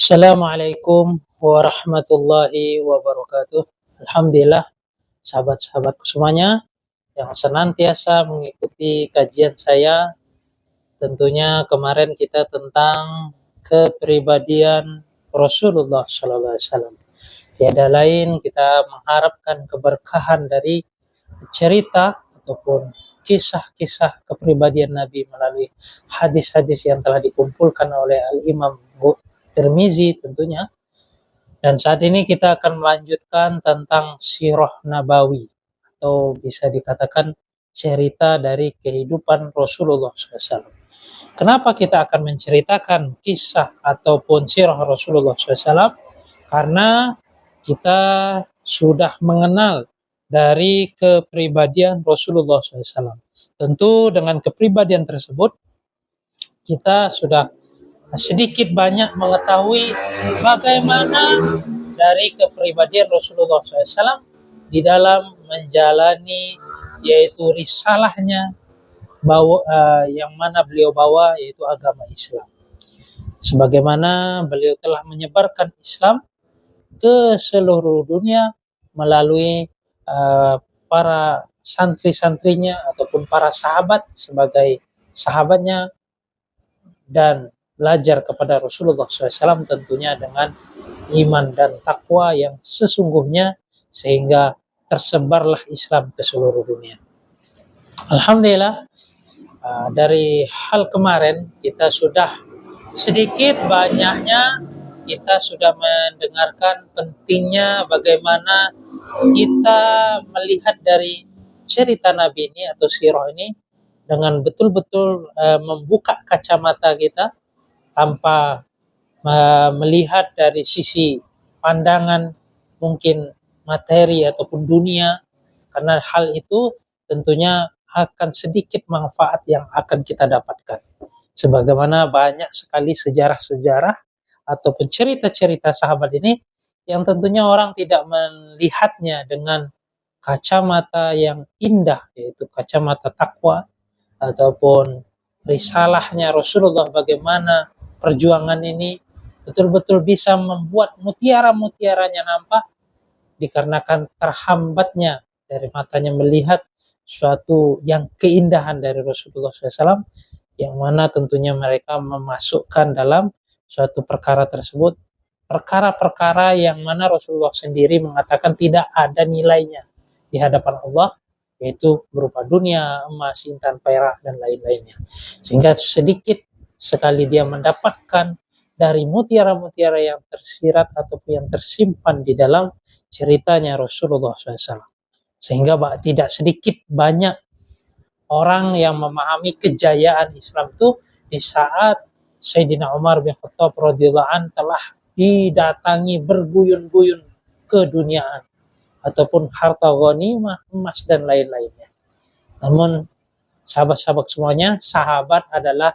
Assalamualaikum warahmatullahi wabarakatuh. Alhamdulillah, sahabat-sahabatku semuanya yang senantiasa mengikuti kajian saya. Tentunya kemarin kita tentang kepribadian Rasulullah SAW. Tiada lain kita mengharapkan keberkahan dari cerita ataupun kisah-kisah kepribadian Nabi melalui hadis-hadis yang telah dikumpulkan oleh Al-Imam Tirmizi tentunya. Dan saat ini kita akan melanjutkan tentang sirah nabawi atau bisa dikatakan cerita dari kehidupan Rasulullah SAW. Kenapa kita akan menceritakan kisah ataupun sirah Rasulullah SAW? Karena kita sudah mengenal dari kepribadian Rasulullah SAW. Tentu dengan kepribadian tersebut kita sudah sedikit banyak mengetahui bagaimana dari kepribadian Rasulullah SAW di dalam menjalani yaitu risalahnya yang mana beliau bawa yaitu agama Islam. Sebagaimana beliau telah menyebarkan Islam ke seluruh dunia melalui para santri-santrinya ataupun para sahabat sebagai sahabatnya dan belajar kepada Rasulullah SAW tentunya dengan iman dan takwa yang sesungguhnya sehingga tersebarlah Islam ke seluruh dunia. Alhamdulillah, dari hal kemarin kita sudah sedikit banyaknya kita sudah mendengarkan pentingnya bagaimana kita melihat dari cerita Nabi ini atau sirah ini dengan betul-betul membuka kacamata kita tanpa melihat dari sisi pandangan mungkin materi ataupun dunia, karena hal itu tentunya akan sedikit manfaat yang akan kita dapatkan. Sebagaimana banyak sekali sejarah-sejarah ataupun cerita-cerita sahabat ini yang tentunya orang tidak melihatnya dengan kacamata yang indah, yaitu kacamata takwa ataupun risalahnya Rasulullah, bagaimana perjuangan ini betul-betul bisa membuat mutiara-mutiaranya nampak dikarenakan terhambatnya dari matanya melihat suatu yang keindahan dari Rasulullah SAW, yang mana tentunya mereka memasukkan dalam suatu perkara tersebut perkara-perkara yang mana Rasulullah sendiri mengatakan tidak ada nilainya di hadapan Allah, yaitu berupa dunia, emas, intan, perak, dan lain-lainnya. Sehingga sedikit sekali dia mendapatkan dari mutiara-mutiara yang tersirat ataupun yang tersimpan di dalam ceritanya Rasulullah SAW. Sehingga tidak sedikit banyak orang yang memahami kejayaan Islam itu di saat Sayyidina Umar bin Khattab radhiyallahu anhu telah didatangi berguyun-guyun keduniaan ataupun harta ghanimah, emas dan lain-lainnya. Namun sahabat-sahabat semuanya, sahabat adalah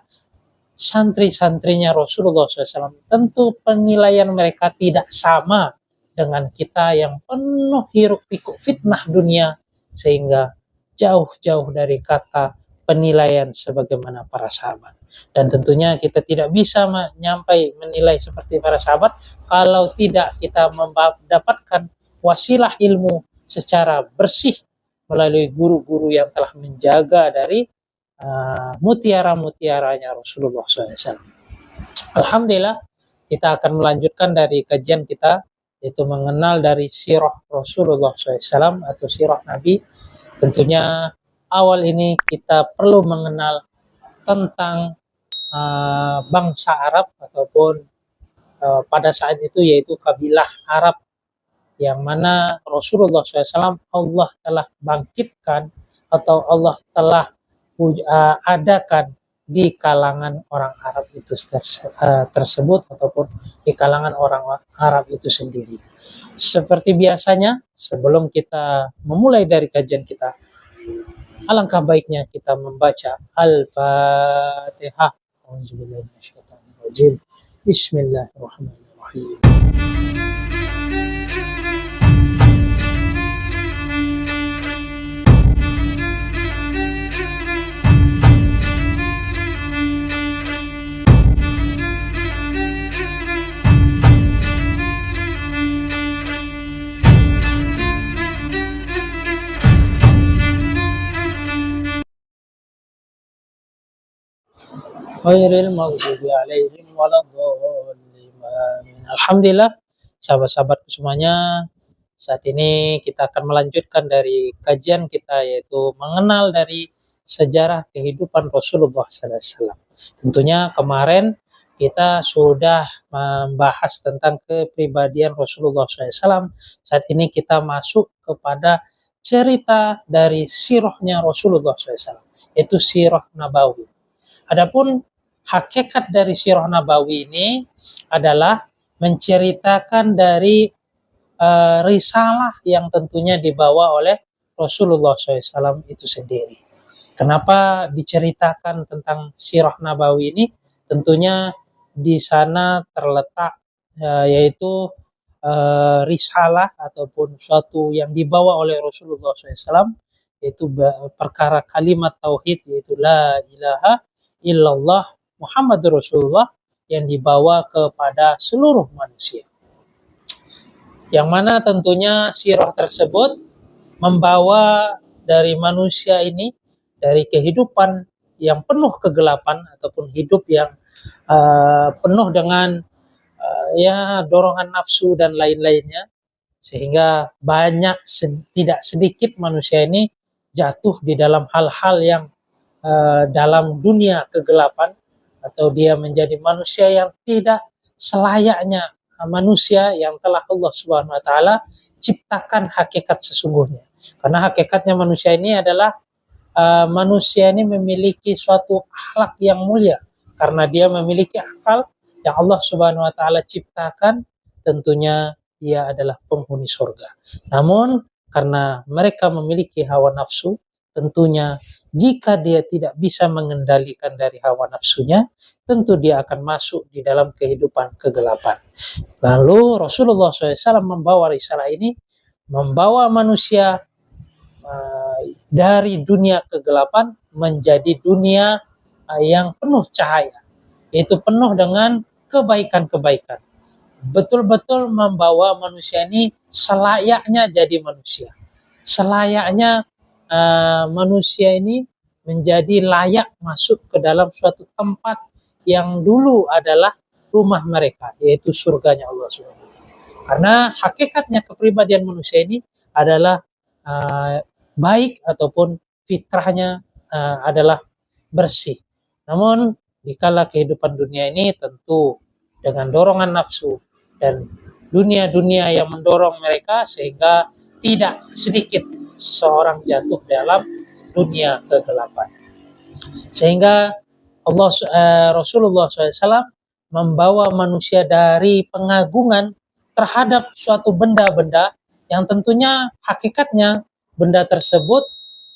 santri-santrinya Rasulullah SAW. Tentu penilaian mereka tidak sama dengan kita yang penuh hiruk pikuk fitnah dunia, sehingga jauh-jauh dari kata penilaian sebagaimana para sahabat. Dan tentunya kita tidak bisa menilai seperti para sahabat kalau tidak kita mendapatkan wasilah ilmu secara bersih melalui guru-guru yang telah menjaga dari mutiara-mutiaranya Rasulullah SAW. Alhamdulillah, kita akan melanjutkan dari kajian kita, yaitu mengenal dari sirah Rasulullah SAW atau sirah Nabi. Tentunya awal ini kita perlu mengenal tentang bangsa Arab ataupun pada saat itu yaitu kabilah Arab, yang mana Rasulullah SAW Allah telah bangkitkan atau Allah telah adakan di kalangan orang Arab itu tersebut ataupun di kalangan orang Arab itu sendiri. Seperti biasanya, sebelum kita memulai dari kajian kita, alangkah baiknya kita membaca Al-Fatihah. Bismillahirrahmanirrahim. ghairil maghdubi 'alaihim waladdallin. Amin. Alhamdulillah, sahabat-sahabatku semuanya, saat ini kita akan melanjutkan dari kajian kita, yaitu mengenal dari sejarah kehidupan Rasulullah SAW. Tentunya kemarin kita sudah membahas tentang kepribadian Rasulullah SAW. Saat ini kita masuk kepada cerita dari sirahnya Rasulullah SAW, yaitu sirah Nabawi. Adapun hakikat dari sirah Nabawi ini adalah menceritakan dari risalah yang tentunya dibawa oleh Rasulullah SAW itu sendiri. Kenapa diceritakan tentang sirah Nabawi ini? Tentunya di sana terletak yaitu risalah ataupun suatu yang dibawa oleh Rasulullah SAW, yaitu perkara kalimat tauhid, yaitu la ilaha illallah Muhammadur Rasulullah, yang dibawa kepada seluruh manusia. Yang mana tentunya sirah tersebut membawa dari manusia ini dari kehidupan yang penuh kegelapan ataupun hidup yang penuh dengan dorongan nafsu dan lain-lainnya, sehingga banyak tidak sedikit manusia ini jatuh di dalam hal-hal yang dalam dunia kegelapan, atau dia menjadi manusia yang tidak selayaknya manusia yang telah Allah Subhanahu wa taala ciptakan hakikat sesungguhnya. Karena hakikatnya manusia ini adalah manusia ini memiliki suatu akhlak yang mulia, karena dia memiliki akal yang Allah Subhanahu wa taala ciptakan. Tentunya dia adalah penghuni surga. Namun karena mereka memiliki hawa nafsu, tentunya jika dia tidak bisa mengendalikan dari hawa nafsunya, tentu dia akan masuk di dalam kehidupan kegelapan. Lalu Rasulullah SAW membawa risalah ini, membawa manusia dari dunia kegelapan menjadi dunia yang penuh cahaya, yaitu penuh dengan kebaikan-kebaikan. Betul-betul membawa manusia ini selayaknya jadi manusia. Selayaknya manusia ini menjadi layak masuk ke dalam suatu tempat yang dulu adalah rumah mereka, yaitu surganya Allah SWT. Karena hakikatnya kepribadian manusia ini adalah baik ataupun fitrahnya adalah bersih. Namun dikala kehidupan dunia ini tentu dengan dorongan nafsu dan dunia-dunia yang mendorong mereka, sehingga tidak sedikit seseorang jatuh dalam dunia kegelapan. Sehingga Rasulullah SAW membawa manusia dari pengagungan terhadap suatu benda-benda yang tentunya hakikatnya benda tersebut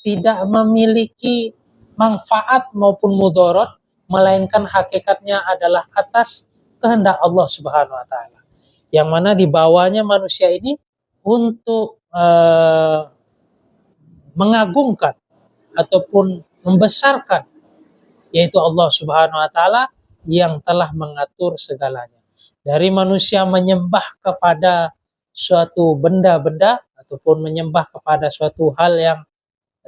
tidak memiliki manfaat maupun mudarat, melainkan hakikatnya adalah atas kehendak Allah Subhanahu wa taala. Yang mana dibawanya manusia ini untuk mengagungkan ataupun membesarkan, yaitu Allah Subhanahu wa taala yang telah mengatur segalanya. Dari manusia menyembah kepada suatu benda-benda ataupun menyembah kepada suatu hal yang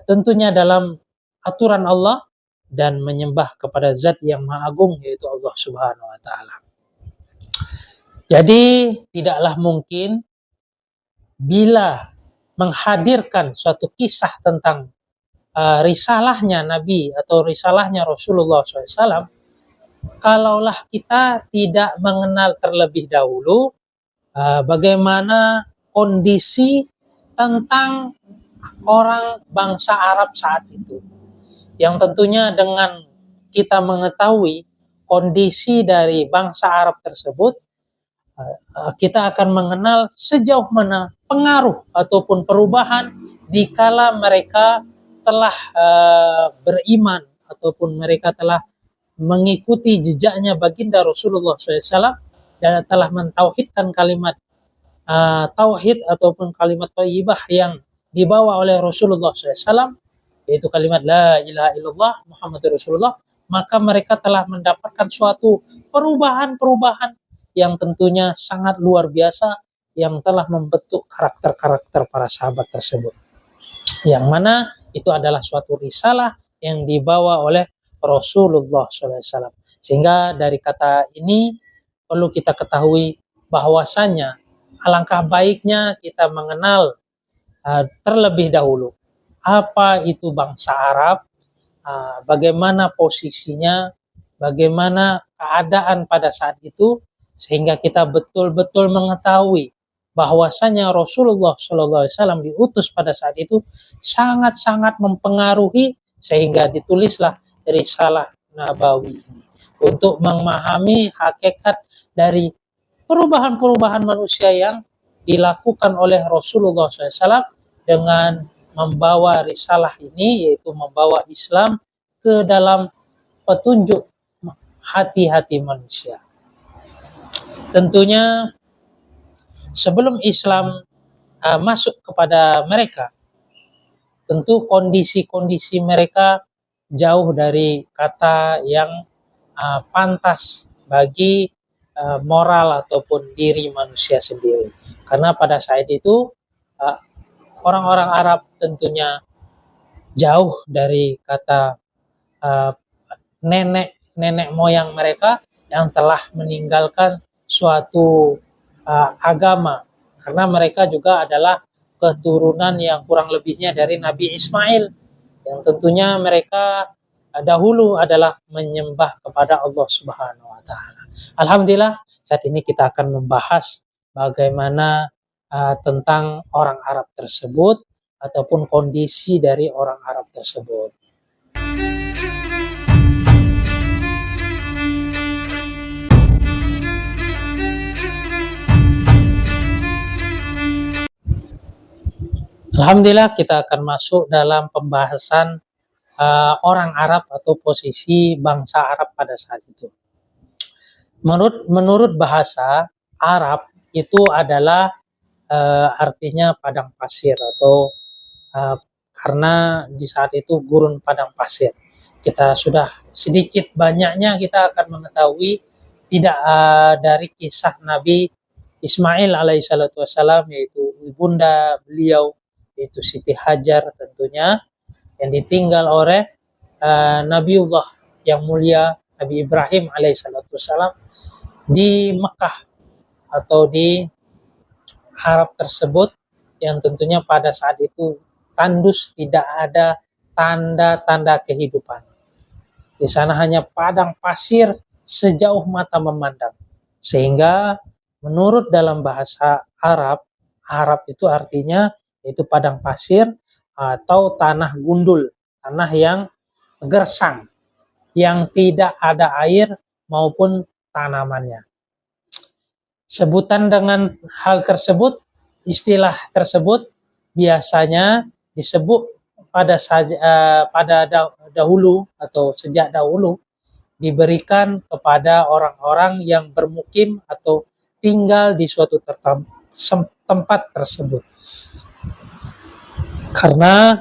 tentunya dalam aturan Allah, dan menyembah kepada zat yang maha agung, yaitu Allah Subhanahu wa taala. Jadi tidaklah mungkin bila menghadirkan suatu kisah tentang risalahnya Nabi atau risalahnya Rasulullah SAW, kalaulah kita tidak mengenal terlebih dahulu bagaimana kondisi tentang orang bangsa Arab saat itu, yang tentunya dengan kita mengetahui kondisi dari bangsa Arab tersebut, kita akan mengenal sejauh mana pengaruh ataupun perubahan dikala mereka telah beriman ataupun mereka telah mengikuti jejaknya baginda Rasulullah SAW dan telah mentauhidkan kalimat tauhid ataupun kalimat thayyibah yang dibawa oleh Rasulullah SAW, yaitu kalimat la ilaha illallah Muhammadur Rasulullah. Maka mereka telah mendapatkan suatu perubahan-perubahan yang tentunya sangat luar biasa, yang telah membentuk karakter-karakter para sahabat tersebut, yang mana itu adalah suatu risalah yang dibawa oleh Rasulullah SAW. Sehingga dari kata ini perlu kita ketahui bahwasanya alangkah baiknya kita mengenal terlebih dahulu apa itu bangsa Arab, bagaimana posisinya, bagaimana keadaan pada saat itu, sehingga kita betul-betul mengetahui bahwasanya Rasulullah SAW diutus pada saat itu sangat-sangat mempengaruhi, sehingga ditulislah Risalah Nabawi ini untuk memahami hakikat dari perubahan-perubahan manusia yang dilakukan oleh Rasulullah SAW dengan membawa risalah ini, yaitu membawa Islam ke dalam petunjuk hati-hati manusia. Tentunya sebelum Islam masuk kepada mereka, tentu kondisi-kondisi mereka jauh dari kata yang pantas bagi moral ataupun diri manusia sendiri. Karena pada saat itu orang-orang Arab tentunya jauh dari kata nenek moyang mereka yang telah meninggalkan suatu agama, karena mereka juga adalah keturunan yang kurang lebihnya dari Nabi Ismail, yang tentunya mereka dahulu adalah menyembah kepada Allah Subhanahu wa taala. Alhamdulillah, saat ini kita akan membahas bagaimana tentang orang Arab tersebut ataupun kondisi dari orang Arab tersebut. Alhamdulillah, kita akan masuk dalam pembahasan orang Arab atau posisi bangsa Arab pada saat itu. Menurut bahasa Arab itu adalah artinya padang pasir atau karena di saat itu gurun padang pasir. Kita sudah sedikit banyaknya kita akan mengetahui tidak dari kisah Nabi Ismail alaihissalatu wassalam, yaitu ibunda beliau, yaitu Siti Hajar tentunya, yang ditinggal oleh Nabiullah yang mulia Nabi Ibrahim alaihissalatu wassalam di Mekah atau di Arab tersebut, yang tentunya pada saat itu tandus, tidak ada tanda-tanda kehidupan. Di sana hanya padang pasir sejauh mata memandang. Sehingga menurut dalam bahasa Arab, Arab itu artinya yaitu padang pasir atau tanah gundul, tanah yang gersang, yang tidak ada air maupun tanamannya. Sebutan dengan hal tersebut, istilah tersebut biasanya disebut pada dahulu atau sejak dahulu diberikan kepada orang-orang yang bermukim atau tinggal di suatu tempat tersebut. Karena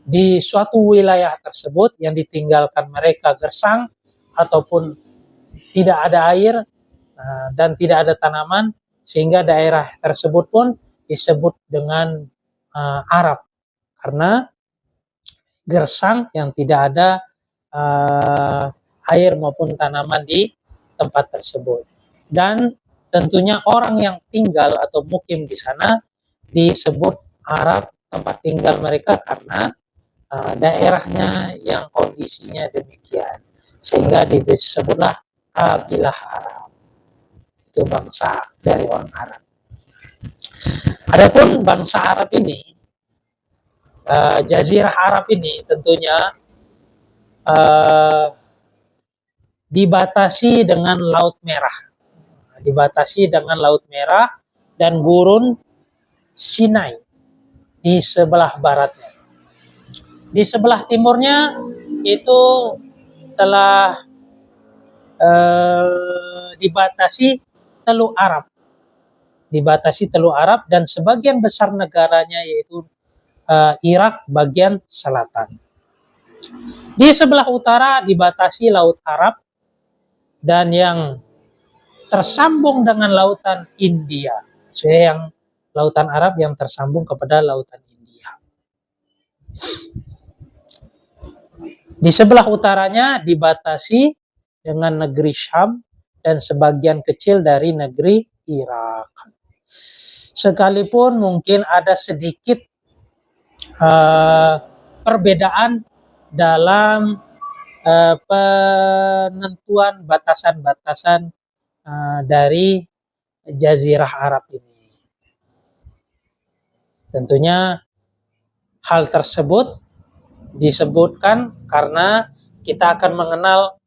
di suatu wilayah tersebut yang ditinggalkan mereka gersang ataupun tidak ada air dan tidak ada tanaman, sehingga daerah tersebut pun disebut dengan Arab, karena gersang yang tidak ada air maupun tanaman di tempat tersebut. Dan tentunya orang yang tinggal atau mukim di sana disebut Arab, tempat tinggal mereka, karena daerahnya yang kondisinya demikian, sehingga disebutlah kabilah Arab. Itu bangsa dari orang Arab. Adapun bangsa Arab ini, Jazirah Arab ini tentunya dibatasi dengan Laut Merah, dan gurun Sinai di sebelah baratnya. Di sebelah timurnya itu telah dibatasi Teluk Arab, dan sebagian besar negaranya yaitu Irak bagian selatan. Di sebelah utara dibatasi Laut Arab dan yang tersambung dengan Lautan India. Yang Lautan Arab yang tersambung kepada Lautan India. Di sebelah utaranya dibatasi dengan negeri Syam dan sebagian kecil dari negeri Irak. Sekalipun mungkin ada sedikit perbedaan dalam penentuan batasan-batasan dari Jazirah Arab ini. Tentunya hal tersebut disebutkan karena kita akan mengenal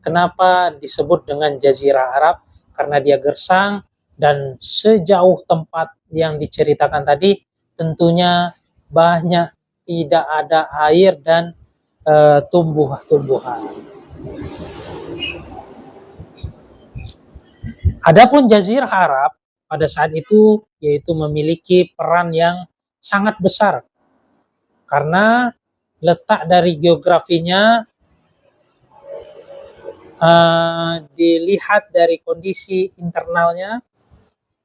kenapa disebut dengan Jazirah Arab, karena dia gersang dan sejauh tempat yang diceritakan tadi tentunya banyak tidak ada air dan tumbuh-tumbuhan. Adapun Jazirah Arab pada saat itu yaitu memiliki peran yang sangat besar karena letak dari geografinya dilihat dari kondisi internalnya,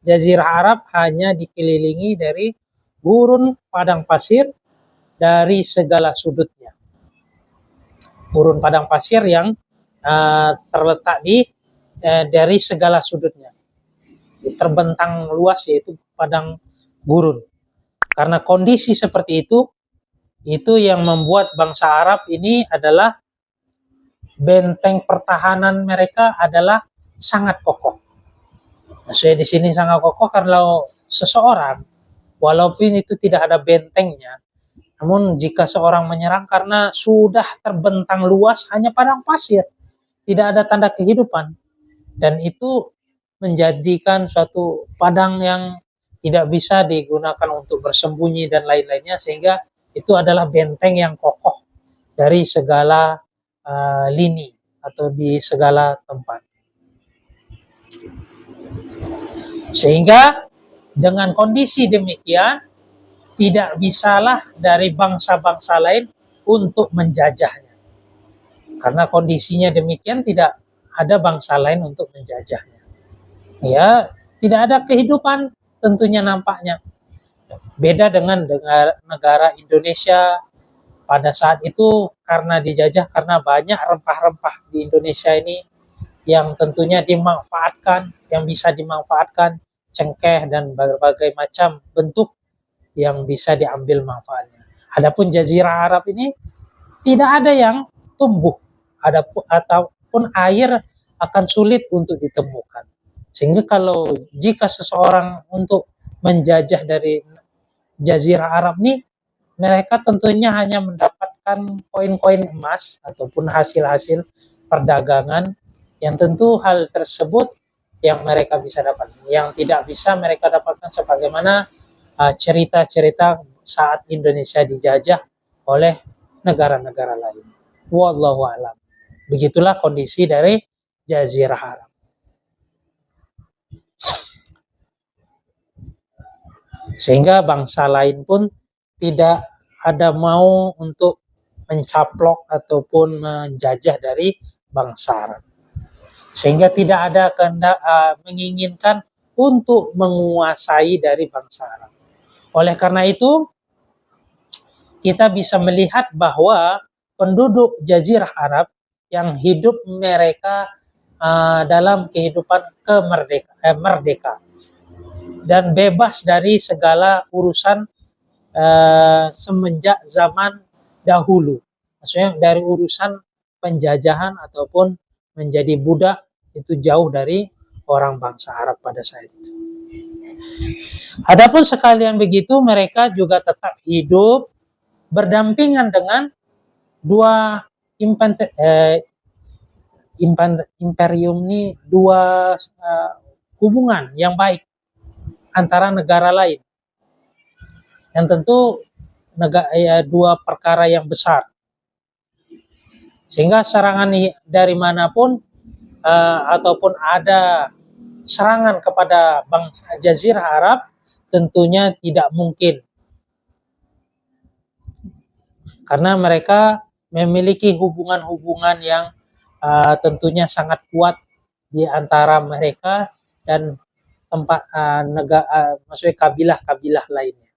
Jazirah Arab hanya dikelilingi dari gurun padang pasir dari segala sudutnya. Gurun padang pasir yang terletak dari segala sudutnya. Terbentang luas yaitu padang gurun. Karena kondisi seperti itu yang membuat bangsa Arab ini adalah benteng pertahanan mereka adalah sangat kokoh. Maksudnya di sini sangat kokoh karena seseorang walaupun itu tidak ada bentengnya, namun jika seorang menyerang karena sudah terbentang luas hanya padang pasir, tidak ada tanda kehidupan, dan itu menjadikan suatu padang yang tidak bisa digunakan untuk bersembunyi dan lain-lainnya, sehingga itu adalah benteng yang kokoh dari segala lini atau di segala tempat. Sehingga dengan kondisi demikian tidak bisalah dari bangsa-bangsa lain untuk menjajahnya. Karena kondisinya demikian tidak ada bangsa lain untuk menjajahnya. Ya, tidak ada kehidupan tentunya nampaknya. Beda dengan negara Indonesia pada saat itu karena dijajah, karena banyak rempah-rempah di Indonesia ini yang tentunya dimanfaatkan, yang bisa dimanfaatkan, cengkeh dan berbagai macam bentuk yang bisa diambil manfaatnya. Adapun Jazirah Arab ini tidak ada yang tumbuh, ataupun air akan sulit untuk ditemukan. Sehingga jika seseorang untuk menjajah dari Jazirah Arab ini, mereka tentunya hanya mendapatkan koin-koin emas ataupun hasil-hasil perdagangan yang tentu hal tersebut yang mereka bisa dapat. Yang tidak bisa mereka dapatkan sebagaimana cerita-cerita saat Indonesia dijajah oleh negara-negara lain. Wallahu a'lam. Begitulah kondisi dari Jazirah Arab. Sehingga bangsa lain pun tidak ada mau untuk mencaplok ataupun menjajah dari bangsa Arab. Sehingga tidak ada kehendak menginginkan untuk menguasai dari bangsa Arab. Oleh karena itu, kita bisa melihat bahwa penduduk Jazirah Arab yang hidup mereka dalam kehidupan merdeka dan bebas dari segala urusan semenjak zaman dahulu. Maksudnya dari urusan penjajahan ataupun menjadi budak itu jauh dari orang bangsa Arab pada saat itu. Adapun sekalian begitu, mereka juga tetap hidup berdampingan dengan dua imperium ini, dua hubungan yang baik antara negara lain, yang tentu dua perkara yang besar, sehingga serangan dari manapun ataupun ada serangan kepada bangsa Jazirah Arab tentunya tidak mungkin, karena mereka memiliki hubungan-hubungan yang tentunya sangat kuat di antara mereka dan maksudnya kabilah-kabilah lainnya.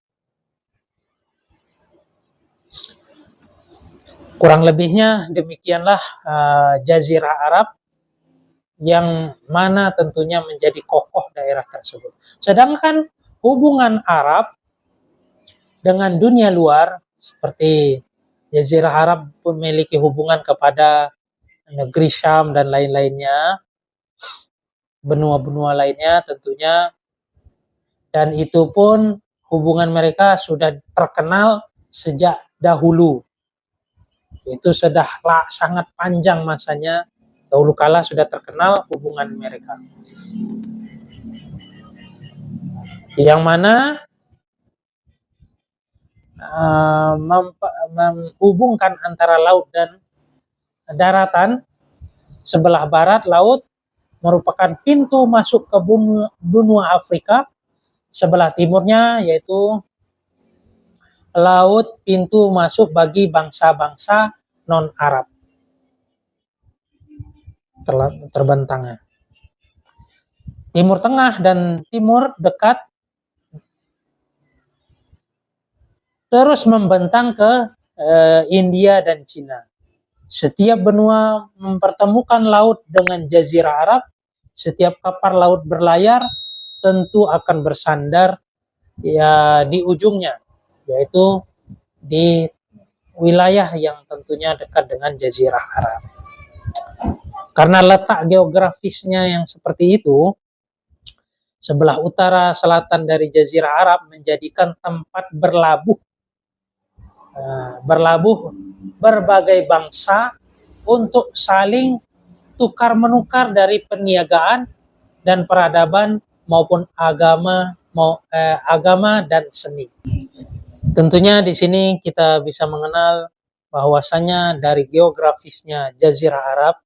Kurang lebihnya demikianlah Jazirah Arab yang mana tentunya menjadi kokoh daerah tersebut. Sedangkan hubungan Arab dengan dunia luar seperti Jazirah Arab memiliki hubungan kepada negeri Syam dan lain-lainnya, benua-benua lainnya tentunya, dan itu pun hubungan mereka sudah terkenal sejak dahulu. Itu sudah sangat panjang masanya, dahulu kala sudah terkenal hubungan mereka. Yang mana menghubungkan antara laut dan daratan. Sebelah barat laut merupakan pintu masuk ke benua Afrika. Sebelah timurnya yaitu laut, pintu masuk bagi bangsa-bangsa non-Arab terbentangnya. Timur Tengah dan Timur Dekat terus membentang ke India dan Cina. Setiap benua mempertemukan laut dengan Jazirah Arab. Setiap kapal laut berlayar tentu akan bersandar ya di ujungnya, yaitu di wilayah yang tentunya dekat dengan Jazirah Arab. Karena letak geografisnya yang seperti itu, sebelah utara selatan dari Jazirah Arab menjadikan tempat berlabuh berbagai bangsa untuk saling tukar menukar dari perniagaan dan peradaban maupun agama dan seni. Tentunya di sini kita bisa mengenal bahwasanya dari geografisnya Jazirah Arab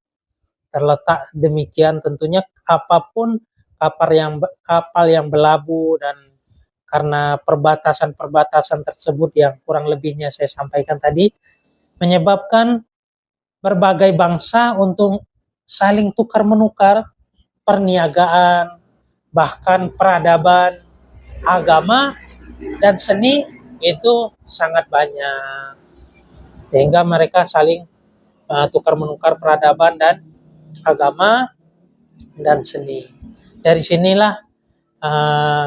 terletak demikian, tentunya apapun kapal yang berlabuh, dan karena perbatasan tersebut yang kurang lebihnya saya sampaikan tadi, menyebabkan berbagai bangsa untuk saling tukar menukar perniagaan, bahkan peradaban, agama, dan seni itu sangat banyak. Sehingga mereka saling tukar menukar peradaban dan agama dan seni. Dari sinilah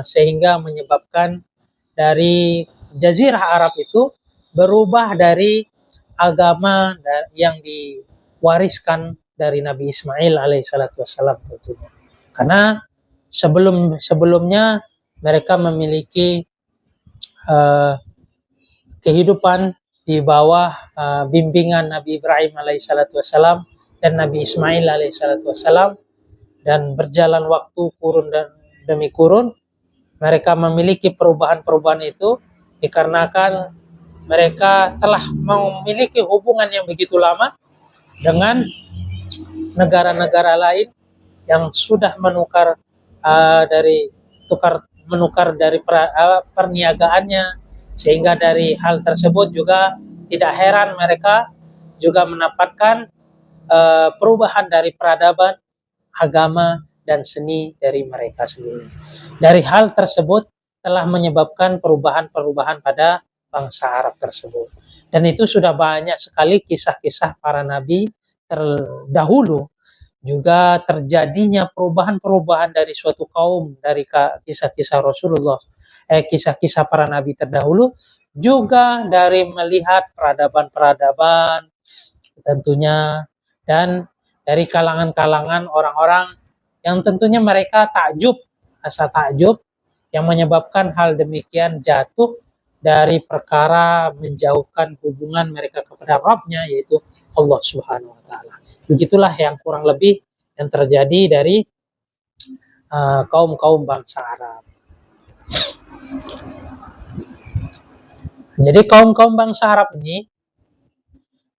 sehingga menyebabkan dari Jazirah Arab itu berubah dari agama yang diwariskan dari Nabi Ismail alaihissalatu wassalam tentunya. Karena sebelumnya mereka memiliki kehidupan di bawah bimbingan Nabi Ibrahim alaihissalatu wassalam dan Nabi Ismail alaihissalatu wassalam, dan berjalan waktu kurun demi kurun mereka memiliki perubahan-perubahan itu dikarenakan mereka telah memiliki hubungan yang begitu lama dengan negara-negara lain yang sudah menukar dari perniagaannya, sehingga dari hal tersebut juga tidak heran mereka juga mendapatkan perubahan dari peradaban, agama, dan seni dari mereka sendiri. Dari hal tersebut telah menyebabkan perubahan-perubahan pada bangsa Arab tersebut. Dan itu sudah banyak sekali kisah-kisah para nabi terdahulu, juga terjadinya perubahan-perubahan dari suatu kaum dari kisah-kisah Rasulullah, kisah-kisah para nabi terdahulu, juga dari melihat peradaban-peradaban tentunya, dan dari kalangan-kalangan orang-orang yang tentunya mereka rasa takjub yang menyebabkan hal demikian jatuh dari perkara menjauhkan hubungan mereka kepada Rabb-nya, yaitu Allah Subhanahu wa taala. Begitulah yang kurang lebih yang terjadi dari kaum-kaum bangsa Arab. Jadi kaum-kaum bangsa Arab ini,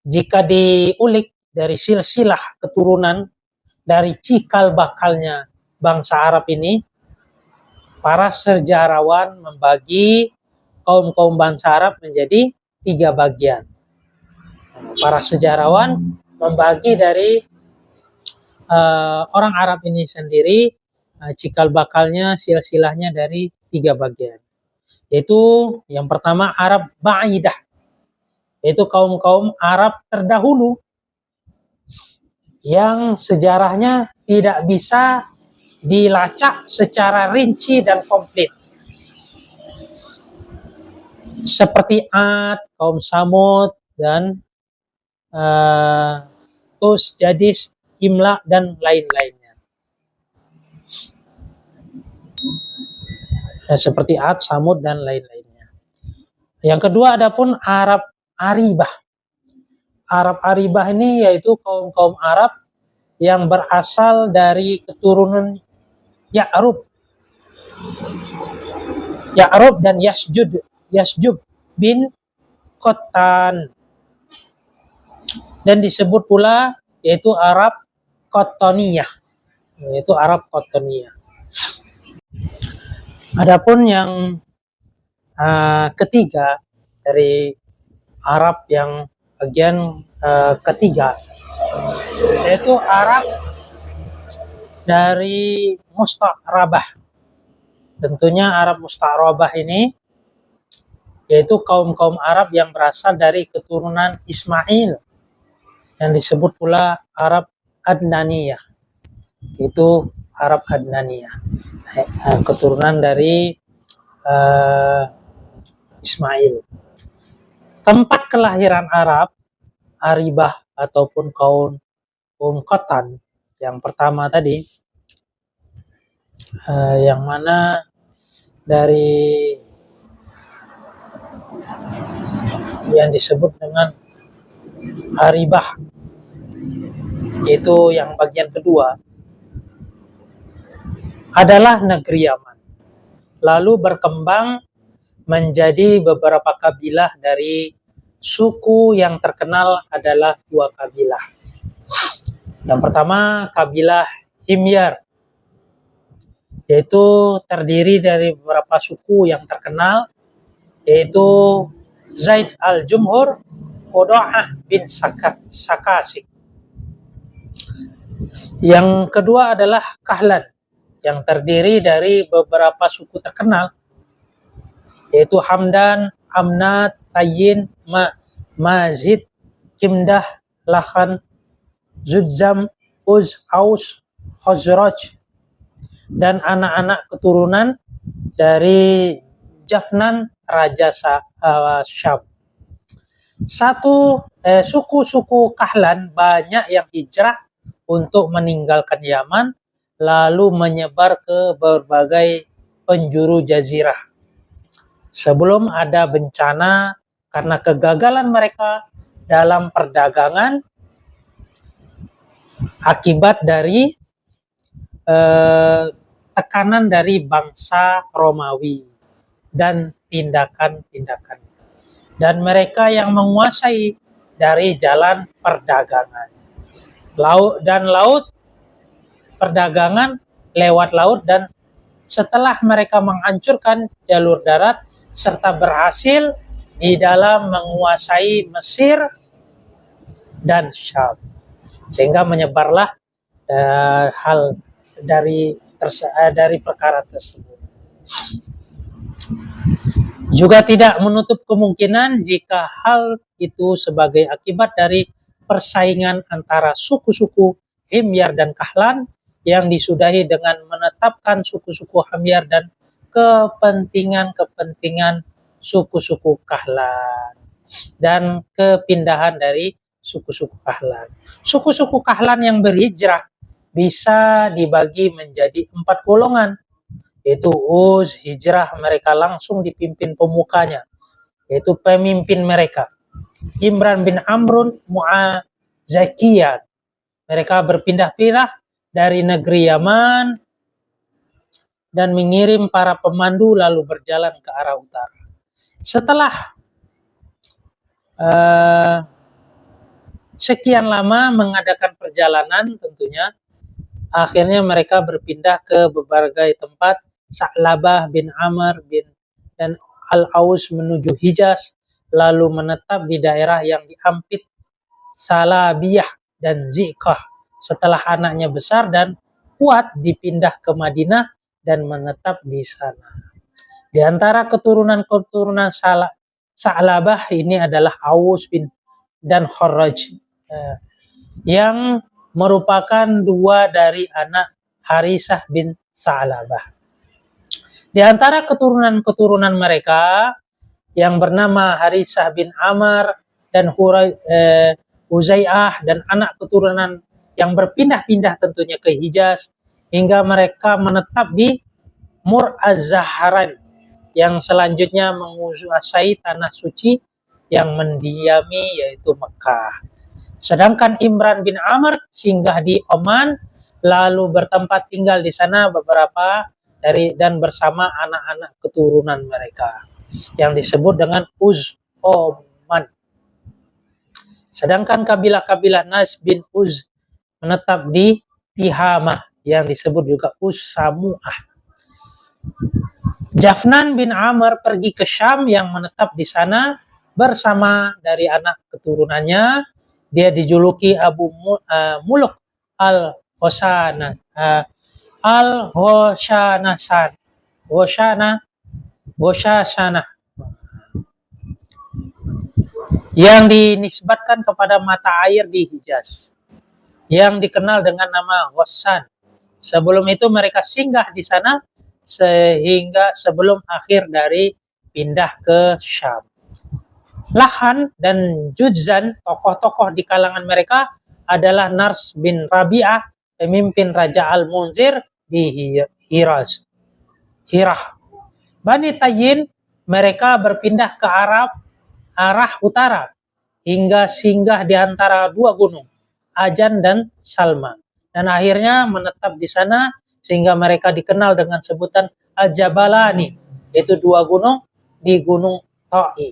jika diulik dari silsilah keturunan dari cikal bakalnya bangsa Arab ini, para sejarawan membagi kaum-kaum bangsa Arab menjadi 3 bagian. Para sejarawan membagi dari orang Arab ini sendiri cikal bakalnya, silsilahnya dari 3 bagian. Yaitu yang pertama Arab Ba'idah, yaitu kaum-kaum Arab terdahulu yang sejarahnya tidak bisa dilacak secara rinci dan komplit. Seperti Ad, kaum Samud, dan Tus, Jadis, Imla, dan lain-lainnya. Seperti Ad, Samud, dan lain-lainnya. Yang kedua adapun Arab Aribah. Arab Aribah ini yaitu kaum-kaum Arab yang berasal dari keturunan Ya'rub dan Yasjub bin Qattan, dan disebut pula yaitu Arab Qattaniyah, yaitu Arab Qattaniyah. Adapun yang ketiga dari Arab yang bagian ketiga yaitu Arab dari Musta'rabah. Tentunya Arab Musta'rabah ini yaitu kaum-kaum Arab yang berasal dari keturunan Ismail, yang disebut pula Arab Adnaniyah. Itu Arab Adnaniyah, keturunan dari Ismail. Tempat kelahiran Arab Aribah ataupun kaum Qattan yang pertama tadi, yang mana dari yang disebut dengan Aribah, yaitu yang bagian kedua, adalah negeri Yaman. Lalu berkembang menjadi beberapa kabilah dari suku yang terkenal adalah dua kabilah. Yang pertama kabilah Himyar, yaitu terdiri dari beberapa suku yang terkenal, yaitu Zaid al-Jumhur, Quda'ah bin Sakasik. Yang kedua adalah Kahlan, yang terdiri dari beberapa suku terkenal, yaitu Hamdan, Amnat, Tayyin, Mazid, Kimdah, Lakhan, Zudzam, Uz, Aus, Khazraj, dan anak-anak keturunan dari Jafnan, Raja Syam. Suku-suku Kahlan banyak yang hijrah untuk meninggalkan Yaman, lalu menyebar ke berbagai penjuru jazirah. Sebelum ada bencana karena kegagalan mereka dalam perdagangan akibat dari tekanan dari bangsa Romawi dan tindakan-tindakan. Dan mereka yang menguasai dari jalan perdagangan. Perdagangan lewat laut, dan setelah mereka menghancurkan jalur darat serta berhasil di dalam menguasai Mesir dan Syam, sehingga menyebarlah hal dari perkara tersebut. Juga tidak menutup kemungkinan jika hal itu sebagai akibat dari persaingan antara suku-suku Himyar dan Kahlan yang disudahi dengan menetapkan suku-suku Himyar dan kepentingan suku-suku Kahlan, dan kepindahan dari suku-suku Kahlan. Suku-suku Kahlan yang berhijrah bisa dibagi menjadi 4 golongan, yaitu Uz, hijrah mereka langsung dipimpin pemukanya, yaitu pemimpin mereka Imran bin Amrun Mu'azakiyat. Mereka berpindah-pindah dari negeri Yaman dan mengirim para pemandu lalu berjalan ke arah utara. Setelah sekian lama mengadakan perjalanan, tentunya akhirnya mereka berpindah ke berbagai tempat. Sa'labah bin Amr dan Al-Aus menuju Hijaz, lalu menetap di daerah yang diampit Salabiyah dan Ziqah. Setelah anaknya besar dan kuat, dipindah ke Madinah dan menetap di sana. Di antara keturunan Sa'labah ini adalah Aus dan Kharraj, yang merupakan dua dari anak Harisah bin Sa'labah. Di antara keturunan-keturunan mereka yang bernama Harisah bin Amr dan Uzai'ah dan anak keturunan yang berpindah-pindah tentunya ke Hijaz hingga mereka menetap di Mur Az-Zahran yang selanjutnya menguasai tanah suci yang mendiami yaitu Mekah. Sedangkan Imran bin Amr singgah di Oman lalu bertempat tinggal di sana beberapa dan bersama anak-anak keturunan mereka yang disebut dengan Uz-Oman. Sedangkan kabilah-kabilah Nas bin Uz menetap di Tihamah yang disebut juga Uz-Samu'ah. Jafnan bin Amr pergi ke Syam yang menetap di sana bersama dari anak keturunannya. Dia dijuluki Abu Muluk al-Hoshana Hoshana yang dinisbatkan kepada mata air di Hijaz yang dikenal dengan nama Ghassan. Sebelum itu mereka singgah di sana sehingga sebelum akhir dari pindah ke Syam. Lahan dan Judzan, tokoh-tokoh di kalangan mereka adalah Nars bin Rabi'ah, pemimpin Raja Al-Munzir di Hirah. Bani Tayyin, mereka berpindah ke arah utara hingga singgah di antara dua gunung, Ajan dan Salma, dan akhirnya menetap di sana sehingga mereka dikenal dengan sebutan Al-Jabalani, yaitu dua gunung di Gunung Ta'i.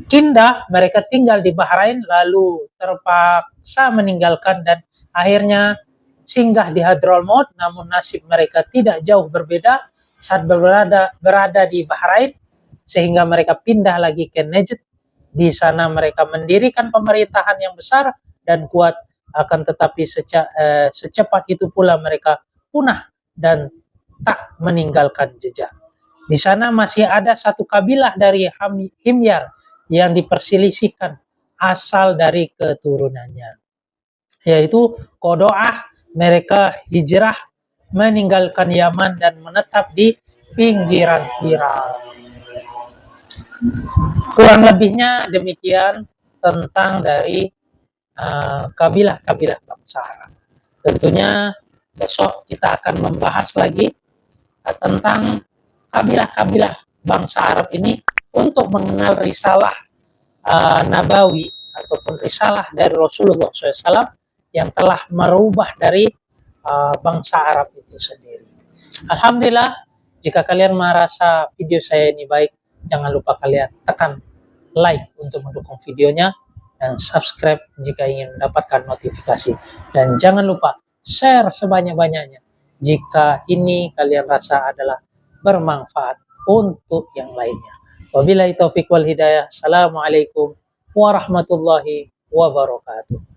Kindah, mereka tinggal di Bahrain lalu terpaksa meninggalkan dan akhirnya singgah di Hadramaut, namun nasib mereka tidak jauh berbeda saat berada di Bahrain sehingga mereka pindah lagi ke Najd. Di sana mereka mendirikan pemerintahan yang besar dan kuat, akan tetapi secepat itu pula mereka punah dan tak meninggalkan jejak. Di sana masih ada satu kabilah dari Himyar yang diperselisihkan asal dari keturunannya, yaitu Qodo'ah. Mereka hijrah meninggalkan Yaman dan menetap di pinggiran Hira. Kurang lebihnya demikian tentang dari kabilah-kabilah bangsa Arab. Tentunya besok kita akan membahas lagi tentang kabilah-kabilah bangsa Arab ini untuk mengenal risalah Nabawi ataupun risalah dari Rasulullah SAW yang telah merubah dari bangsa Arab itu sendiri. Alhamdulillah, jika kalian merasa video saya ini baik, jangan lupa kalian tekan like untuk mendukung videonya dan subscribe jika ingin mendapatkan notifikasi. Dan jangan lupa share sebanyak-banyaknya jika ini kalian rasa adalah bermanfaat untuk yang lainnya. Wabillahi taufiq wal hidayah. Assalamualaikum warahmatullahi wabarakatuh.